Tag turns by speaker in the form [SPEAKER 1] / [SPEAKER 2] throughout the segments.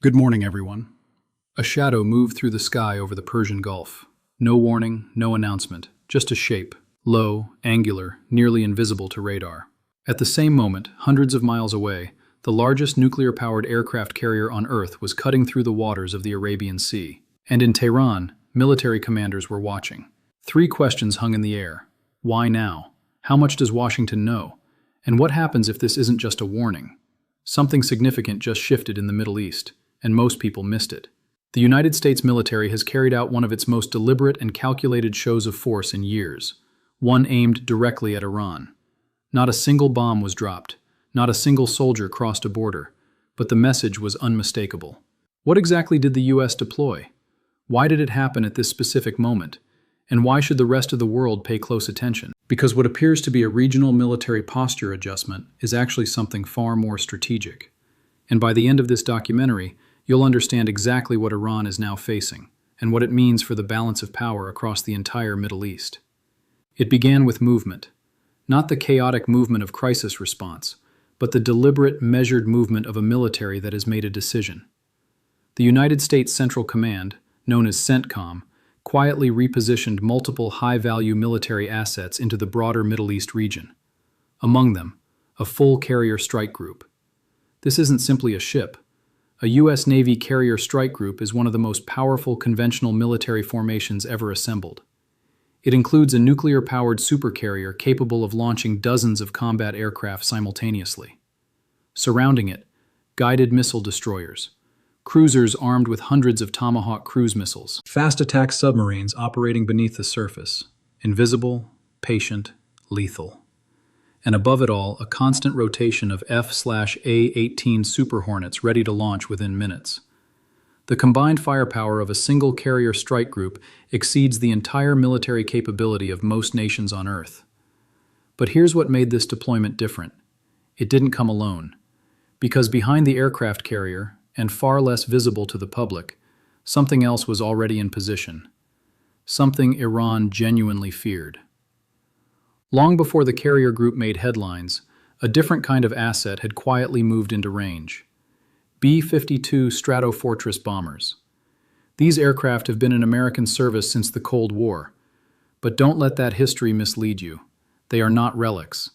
[SPEAKER 1] Good morning, everyone. A shadow moved through the sky over the Persian Gulf. No warning, no announcement, just a shape, low, angular, nearly invisible to radar. At the same moment, hundreds of miles away, the largest nuclear-powered aircraft carrier on Earth was cutting through the waters of the Arabian Sea. And in Tehran, military commanders were watching. Three questions hung in the air. Why now? How much does Washington know? And what happens if this isn't just a warning? Something significant just shifted in the Middle East, and most people missed it. The United States military has carried out one of its most deliberate and calculated shows of force in years, one aimed directly at Iran. Not a single bomb was dropped, not a single soldier crossed a border, but the message was unmistakable. What exactly did the U.S. deploy? Why did it happen at this specific moment? And why should the rest of the world pay close attention? Because what appears to be a regional military posture adjustment is actually something far more strategic. And by the end of this documentary, you'll understand exactly what Iran is now facing, and what it means for the balance of power across the entire Middle East. It began with movement. Not the chaotic movement of crisis response, but the deliberate, measured movement of a military that has made a decision. The United States Central Command, known as CENTCOM, quietly repositioned multiple high-value military assets into the broader Middle East region. Among them, a full carrier strike group. This isn't simply a ship. A U.S. Navy carrier strike group is one of the most powerful conventional military formations ever assembled. It includes a nuclear-powered supercarrier capable of launching dozens of combat aircraft simultaneously. Surrounding it, guided missile destroyers, cruisers armed with hundreds of Tomahawk cruise missiles, fast attack submarines operating beneath the surface, invisible, patient, lethal. And above it all, a constant rotation of F/A-18 Super Hornets ready to launch within minutes. The combined firepower of a single carrier strike group exceeds the entire military capability of most nations on Earth. But here's what made this deployment different. It didn't come alone. Because behind the aircraft carrier, and far less visible to the public, something else was already in position. Something Iran genuinely feared. Long before the carrier group made headlines, a different kind of asset had quietly moved into range. B-52 Stratofortress bombers. These aircraft have been in American service since the Cold War. But don't let that history mislead you. They are not relics.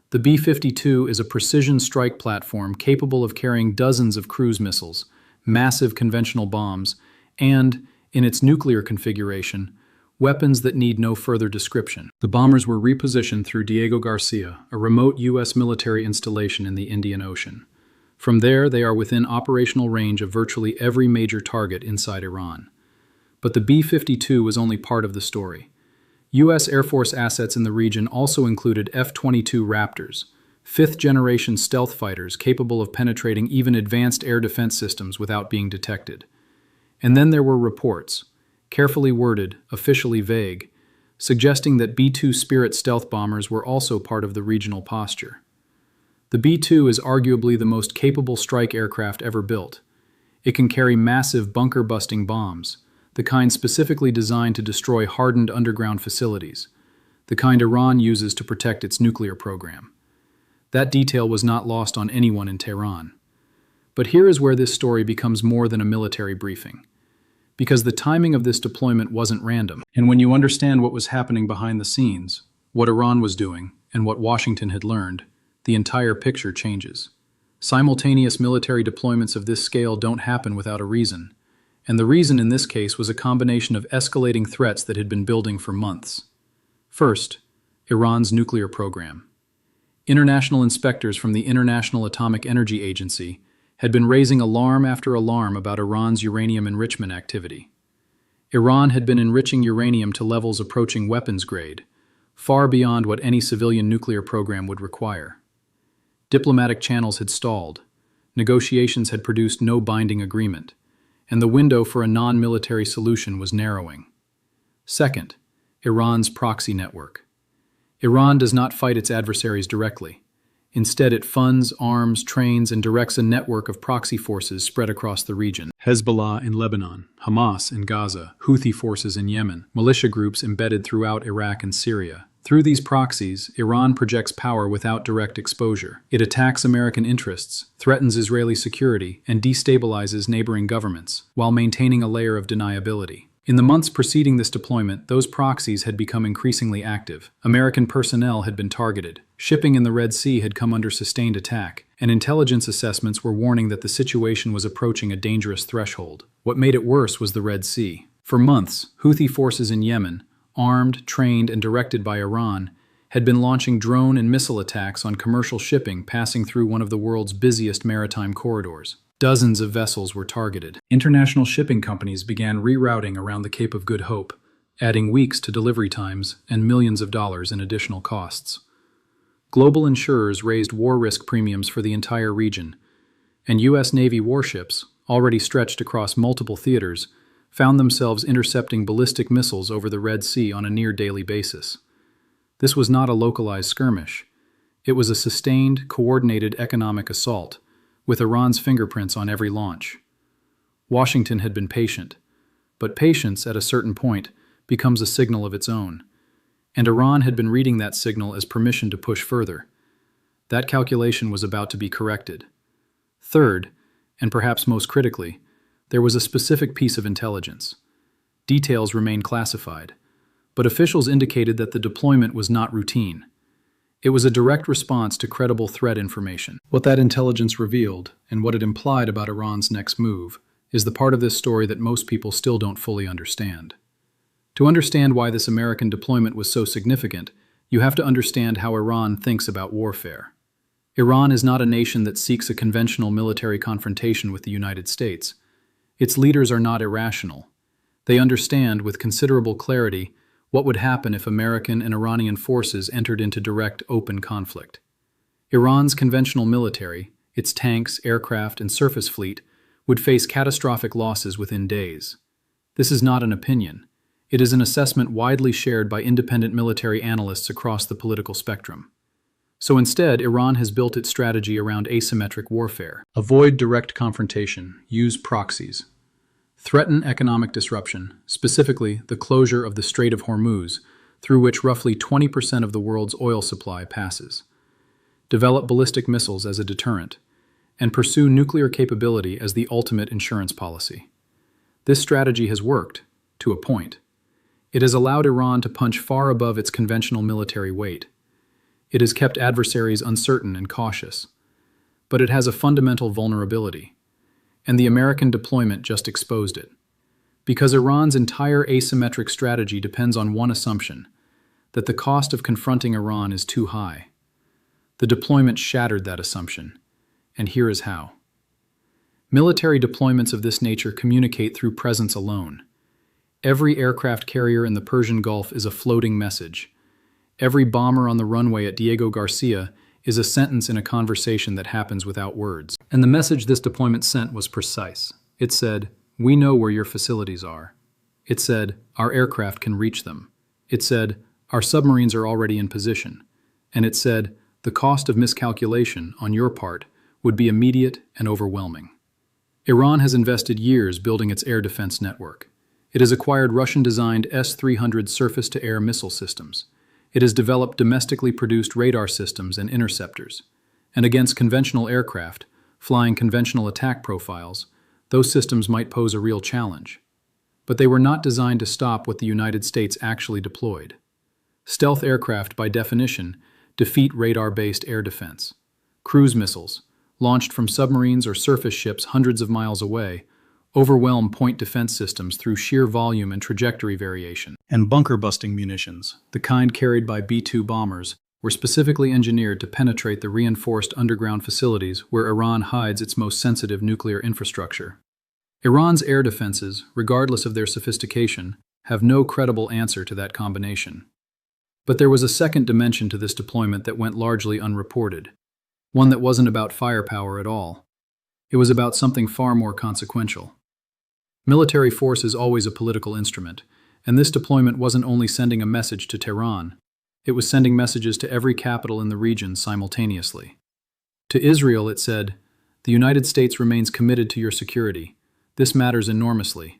[SPEAKER 1] The B-52 is a precision strike platform capable of carrying dozens of cruise missiles, massive conventional bombs, and, in its nuclear configuration, weapons that need no further description. The bombers were repositioned through Diego Garcia, a remote U.S. military installation in the Indian Ocean. From there, they are within operational range of virtually every major target inside Iran. But the B-52 was only part of the story. U.S. Air Force assets in the region also included F-22 Raptors, fifth-generation stealth fighters capable of penetrating even advanced air defense systems without being detected. And then there were reports, carefully worded, officially vague, suggesting that B-2 Spirit stealth bombers were also part of the regional posture. The B-2 is arguably the most capable strike aircraft ever built. It can carry massive bunker-busting bombs, the kind specifically designed to destroy hardened underground facilities, the kind Iran uses to protect its nuclear program. That detail was not lost on anyone in Tehran. But here is where this story becomes more than a military briefing. Because the timing of this deployment wasn't random. And when you understand what was happening behind the scenes, what Iran was doing, and what Washington had learned, the entire picture changes. Simultaneous military deployments of this scale don't happen without a reason. And the reason in this case was a combination of escalating threats that had been building for months. First, Iran's nuclear program. International inspectors from the International Atomic Energy Agency had been raising alarm after alarm about Iran's uranium enrichment activity. Iran had been enriching uranium to levels approaching weapons grade, far beyond what any civilian nuclear program would require. Diplomatic channels had stalled, negotiations had produced no binding agreement, and the window for a non-military solution was narrowing. Second, Iran's proxy network. Iran does not fight its adversaries directly. Instead, it funds, arms, trains, and directs a network of proxy forces spread across the region. Hezbollah in Lebanon, Hamas in Gaza, Houthi forces in Yemen, militia groups embedded throughout Iraq and Syria, Through these proxies, Iran projects power without direct exposure. It attacks American interests, threatens Israeli security, and destabilizes neighboring governments, while maintaining a layer of deniability. In the months preceding this deployment, those proxies had become increasingly active. American personnel had been targeted. Shipping in the Red Sea had come under sustained attack, and intelligence assessments were warning that the situation was approaching a dangerous threshold. What made it worse was the Red Sea. For months, Houthi forces in Yemen, armed, trained, and directed by Iran, had been launching drone and missile attacks on commercial shipping passing through one of the world's busiest maritime corridors. Dozens of vessels were targeted. International shipping companies began rerouting around the Cape of Good Hope, adding weeks to delivery times and millions of dollars in additional costs. Global insurers raised war risk premiums for the entire region, and U.S. Navy warships, already stretched across multiple theaters, found themselves intercepting ballistic missiles over the Red Sea on a near-daily basis. This was not a localized skirmish. It was a sustained, coordinated economic assault, with Iran's fingerprints on every launch. Washington had been patient, but patience, at a certain point, becomes a signal of its own, and Iran had been reading that signal as permission to push further. That calculation was about to be corrected. Third, and perhaps most critically, there was a specific piece of intelligence. Details remained classified, but officials indicated that the deployment was not routine. It was a direct response to credible threat information. What that intelligence revealed, and what it implied about Iran's next move, is the part of this story that most people still don't fully understand. To understand why this American deployment was so significant, you have to understand how Iran thinks about warfare. Iran is not a nation that seeks a conventional military confrontation with the United States. Its leaders are not irrational. They understand, with considerable clarity, what would happen if American and Iranian forces entered into direct, open conflict. Iran's conventional military, its tanks, aircraft, and surface fleet, would face catastrophic losses within days. This is not an opinion. It is an assessment widely shared by independent military analysts across the political spectrum. So instead, Iran has built its strategy around asymmetric warfare. Avoid direct confrontation. Use proxies. Threaten economic disruption, specifically the closure of the Strait of Hormuz, through which roughly 20% of the world's oil supply passes. Develop ballistic missiles as a deterrent, and pursue nuclear capability as the ultimate insurance policy. This strategy has worked, to a point. It has allowed Iran to punch far above its conventional military weight. It has kept adversaries uncertain and cautious. But it has a fundamental vulnerability, and the American deployment just exposed it. Because Iran's entire asymmetric strategy depends on one assumption, that the cost of confronting Iran is too high. The deployment shattered that assumption, and here is how. Military deployments of this nature communicate through presence alone. Every aircraft carrier in the Persian Gulf is a floating message. Every bomber on the runway at Diego Garcia is a sentence in a conversation that happens without words. And the message this deployment sent was precise. It said, "We know where your facilities are." It said, "Our aircraft can reach them." It said, "Our submarines are already in position." And it said, "The cost of miscalculation on your part would be immediate and overwhelming." Iran has invested years building its air defense network. It has acquired Russian-designed S-300 surface-to-air missile systems. It has developed domestically produced radar systems and interceptors. And against conventional aircraft, flying conventional attack profiles, those systems might pose a real challenge. But they were not designed to stop what the United States actually deployed. Stealth aircraft, by definition, defeat radar-based air defense. Cruise missiles, launched from submarines or surface ships hundreds of miles away, overwhelm point defense systems through sheer volume and trajectory variation. And bunker-busting munitions, the kind carried by B-2 bombers, were specifically engineered to penetrate the reinforced underground facilities where Iran hides its most sensitive nuclear infrastructure. Iran's air defenses, regardless of their sophistication, have no credible answer to that combination. But there was a second dimension to this deployment that went largely unreported, one that wasn't about firepower at all. It was about something far more consequential. Military force is always a political instrument, and this deployment wasn't only sending a message to Tehran, it was sending messages to every capital in the region simultaneously. To Israel, it said, "The United States remains committed to your security. This matters enormously."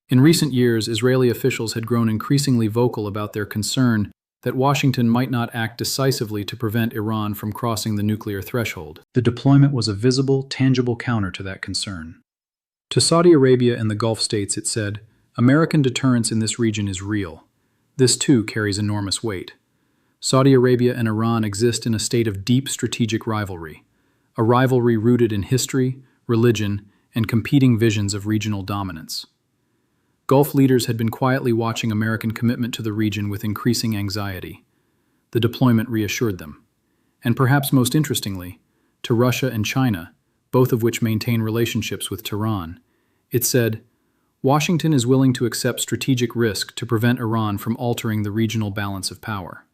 [SPEAKER 1] In recent years, Israeli officials had grown increasingly vocal about their concern that Washington might not act decisively to prevent Iran from crossing the nuclear threshold. The deployment was a visible, tangible counter to that concern. To Saudi Arabia and the Gulf states, it said, "American deterrence in this region is real. This too carries enormous weight." Saudi Arabia and Iran exist in a state of deep strategic rivalry, a rivalry rooted in history, religion, and competing visions of regional dominance. Gulf leaders had been quietly watching American commitment to the region with increasing anxiety. The deployment reassured them. And perhaps most interestingly, to Russia and China, both of which maintain relationships with Tehran, it said, "Washington is willing to accept strategic risk to prevent Iran from altering the regional balance of power."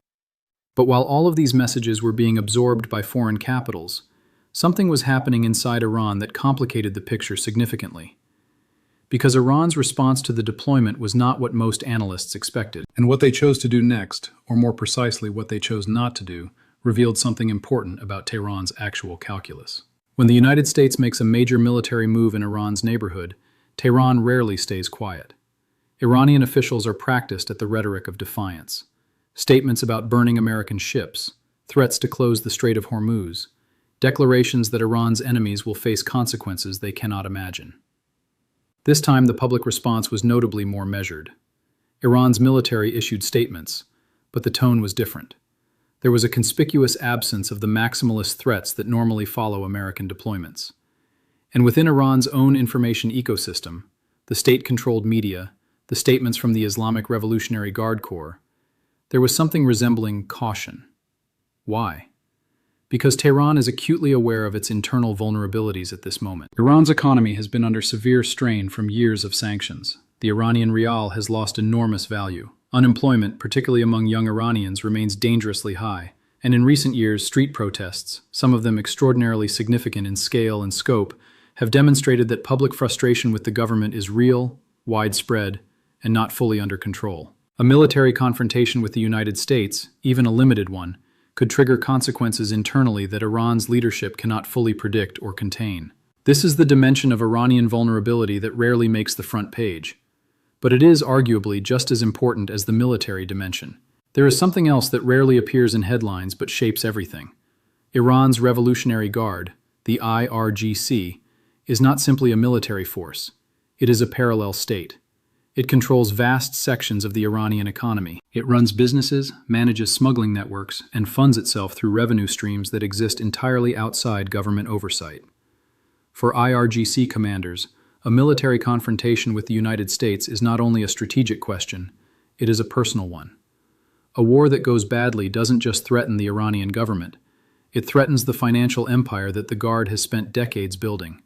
[SPEAKER 1] But while all of these messages were being absorbed by foreign capitals, something was happening inside Iran that complicated the picture significantly. Because Iran's response to the deployment was not what most analysts expected. And what they chose to do next, or more precisely what they chose not to do, revealed something important about Tehran's actual calculus. When the United States makes a major military move in Iran's neighborhood, Tehran rarely stays quiet. Iranian officials are practiced at the rhetoric of defiance. Statements about burning American ships, threats to close the Strait of Hormuz, declarations that Iran's enemies will face consequences they cannot imagine. This time, the public response was notably more measured. Iran's military issued statements, but the tone was different. There was a conspicuous absence of the maximalist threats that normally follow American deployments. And within Iran's own information ecosystem, the state-controlled media, the statements from the Islamic Revolutionary Guard Corps, there was something resembling caution. Why? Because Tehran is acutely aware of its internal vulnerabilities at this moment. Iran's economy has been under severe strain from years of sanctions. The Iranian rial has lost enormous value. Unemployment, particularly among young Iranians, remains dangerously high. And in recent years, street protests, some of them extraordinarily significant in scale and scope, have demonstrated that public frustration with the government is real, widespread, and not fully under control. A military confrontation with the United States, even a limited one, could trigger consequences internally that Iran's leadership cannot fully predict or contain. This is the dimension of Iranian vulnerability that rarely makes the front page. But it is arguably just as important as the military dimension. There is something else that rarely appears in headlines but shapes everything. Iran's Revolutionary Guard, the IRGC, is not simply a military force. It is a parallel state. It controls vast sections of the Iranian economy. It runs businesses, manages smuggling networks, and funds itself through revenue streams that exist entirely outside government oversight. For IRGC commanders, a military confrontation with the United States is not only a strategic question, it is a personal one. A war that goes badly doesn't just threaten the Iranian government, it threatens the financial empire that the Guard has spent decades building.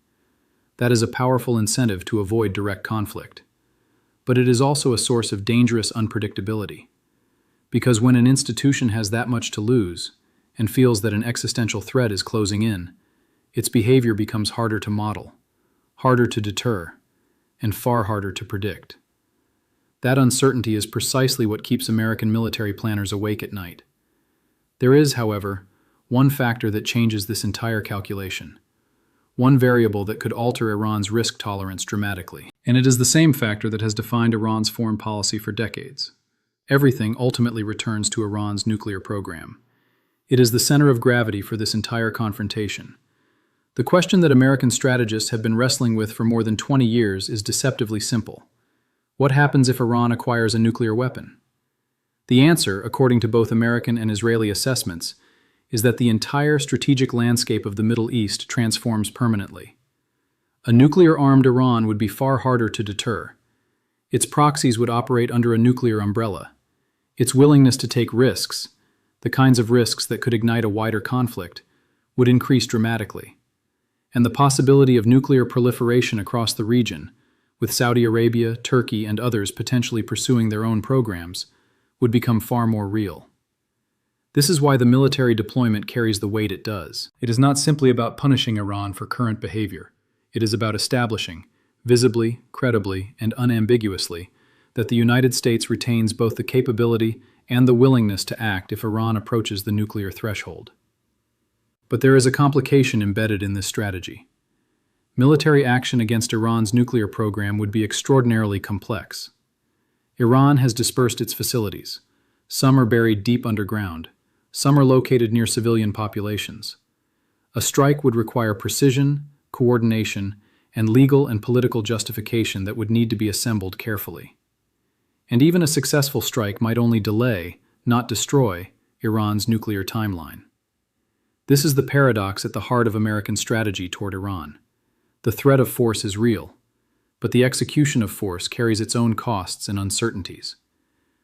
[SPEAKER 1] That is a powerful incentive to avoid direct conflict. But it is also a source of dangerous unpredictability. Because when an institution has that much to lose, and feels that an existential threat is closing in, its behavior becomes harder to model, harder to deter, and far harder to predict. That uncertainty is precisely what keeps American military planners awake at night. There is, however, one factor that changes this entire calculation. One variable that could alter Iran's risk tolerance dramatically. And it is the same factor that has defined Iran's foreign policy for decades. Everything ultimately returns to Iran's nuclear program. It is the center of gravity for this entire confrontation. The question that American strategists have been wrestling with for more than 20 years is deceptively simple. What happens if Iran acquires a nuclear weapon? The answer, according to both American and Israeli assessments, is that the entire strategic landscape of the Middle East transforms permanently. A nuclear-armed Iran would be far harder to deter. Its proxies would operate under a nuclear umbrella. Its willingness to take risks, the kinds of risks that could ignite a wider conflict, would increase dramatically. And the possibility of nuclear proliferation across the region, with Saudi Arabia, Turkey, and others potentially pursuing their own programs, would become far more real. This is why the military deployment carries the weight it does. It is not simply about punishing Iran for current behavior. It is about establishing, visibly, credibly, and unambiguously, that the United States retains both the capability and the willingness to act if Iran approaches the nuclear threshold. But there is a complication embedded in this strategy. Military action against Iran's nuclear program would be extraordinarily complex. Iran has dispersed its facilities. Some are buried deep underground. Some are located near civilian populations. A strike would require precision, coordination, and legal and political justification that would need to be assembled carefully. And even a successful strike might only delay, not destroy, Iran's nuclear timeline. This is the paradox at the heart of American strategy toward Iran. The threat of force is real, but the execution of force carries its own costs and uncertainties,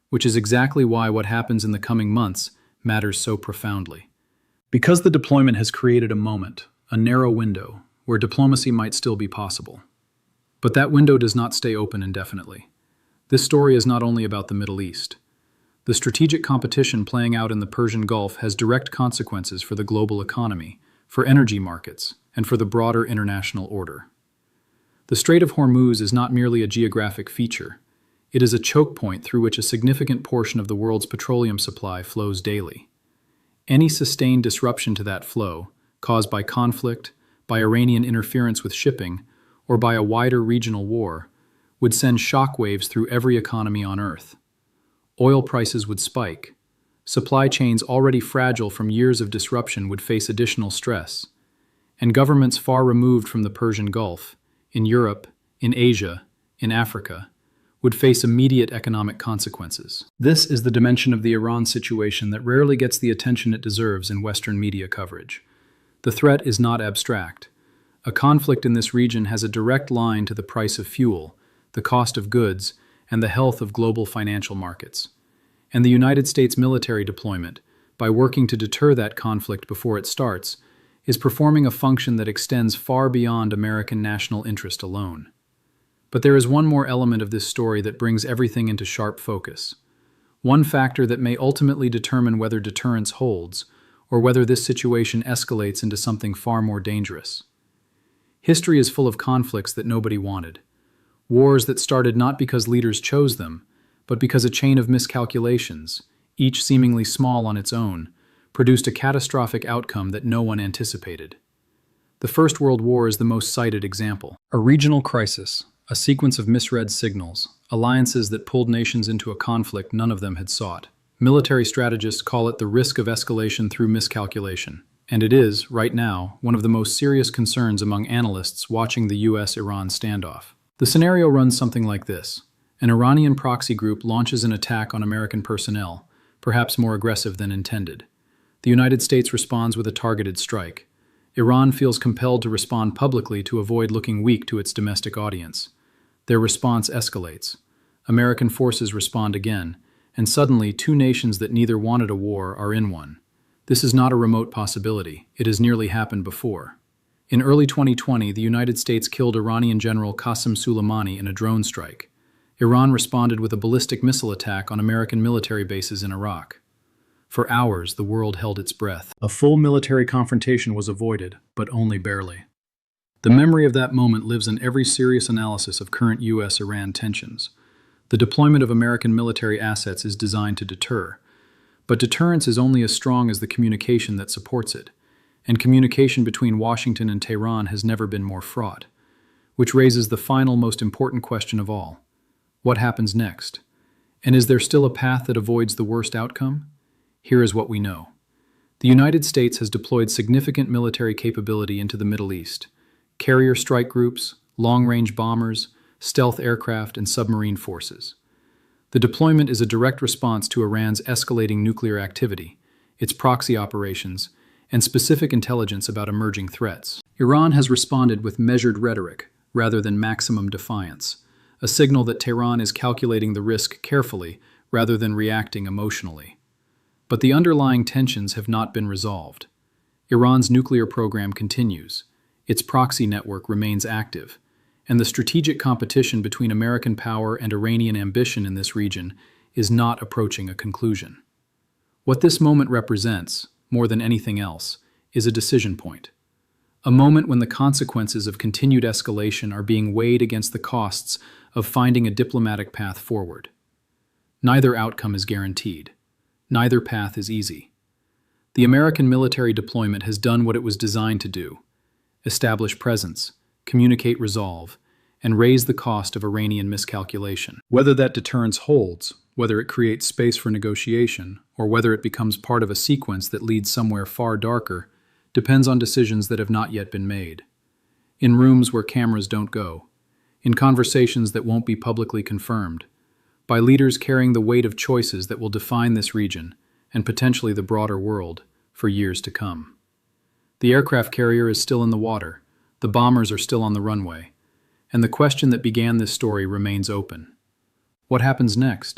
[SPEAKER 1] which is exactly why what happens in the coming months matters so profoundly. Because the deployment has created a moment, a narrow window, where diplomacy might still be possible. But that window does not stay open indefinitely. This story is not only about the Middle East. The strategic competition playing out in the Persian Gulf has direct consequences for the global economy, for energy markets, and for the broader international order. The Strait of Hormuz is not merely a geographic feature. It is a choke point through which a significant portion of the world's petroleum supply flows daily. Any sustained disruption to that flow, caused by conflict, by Iranian interference with shipping, or by a wider regional war, would send shockwaves through every economy on Earth. Oil prices would spike. Supply chains already fragile from years of disruption would face additional stress. And governments far removed from the Persian Gulf, in Europe, in Asia, in Africa, would face immediate economic consequences. This is the dimension of the Iran situation that rarely gets the attention it deserves in Western media coverage. The threat is not abstract. A conflict in this region has a direct line to the price of fuel, the cost of goods, and the health of global financial markets. And the United States military deployment, by working to deter that conflict before it starts, is performing a function that extends far beyond American national interest alone. But there is one more element of this story that brings everything into sharp focus. One factor that may ultimately determine whether deterrence holds, or whether this situation escalates into something far more dangerous. History is full of conflicts that nobody wanted. Wars that started not because leaders chose them, but because a chain of miscalculations, each seemingly small on its own, produced a catastrophic outcome that no one anticipated. The First World War is the most cited example. A regional crisis, a sequence of misread signals, alliances that pulled nations into a conflict none of them had sought. Military strategists call it the risk of escalation through miscalculation, and it is, right now, one of the most serious concerns among analysts watching the US-Iran standoff. The scenario runs something like this. An Iranian proxy group launches an attack on American personnel, perhaps more aggressive than intended. The United States responds with a targeted strike. Iran feels compelled to respond publicly to avoid looking weak to its domestic audience. Their response escalates. American forces respond again, and suddenly two nations that neither wanted a war are in one. This is not a remote possibility. It has nearly happened before. In early 2020, the United States killed Iranian General Qasem Soleimani in a drone strike. Iran responded with a ballistic missile attack on American military bases in Iraq. For hours, the world held its breath. A full military confrontation was avoided, but only barely. The memory of that moment lives in every serious analysis of current US-Iran tensions. The deployment of American military assets is designed to deter, but deterrence is only as strong as the communication that supports it, and communication between Washington and Tehran has never been more fraught, which raises the final, most important question of all. What happens next? And is there still a path that avoids the worst outcome? Here is what we know. The United States has deployed significant military capability into the Middle East. Carrier strike groups, long-range bombers, stealth aircraft, and submarine forces. The deployment is a direct response to Iran's escalating nuclear activity, its proxy operations, and specific intelligence about emerging threats. Iran has responded with measured rhetoric rather than maximum defiance, a signal that Tehran is calculating the risk carefully rather than reacting emotionally. But the underlying tensions have not been resolved. Iran's nuclear program continues, its proxy network remains active, and the strategic competition between American power and Iranian ambition in this region is not approaching a conclusion. What this moment represents, more than anything else, is a decision point. A moment when the consequences of continued escalation are being weighed against the costs of finding a diplomatic path forward. Neither outcome is guaranteed. Neither path is easy. The American military deployment has done what it was designed to do: establish presence, communicate resolve, and raise the cost of Iranian miscalculation. Whether that deterrence holds, whether it creates space for negotiation, or whether it becomes part of a sequence that leads somewhere far darker, depends on decisions that have not yet been made. In rooms where cameras don't go, in conversations that won't be publicly confirmed, by leaders carrying the weight of choices that will define this region, and potentially the broader world, for years to come. The aircraft carrier is still in the water, the bombers are still on the runway, and the question that began this story remains open. What happens next?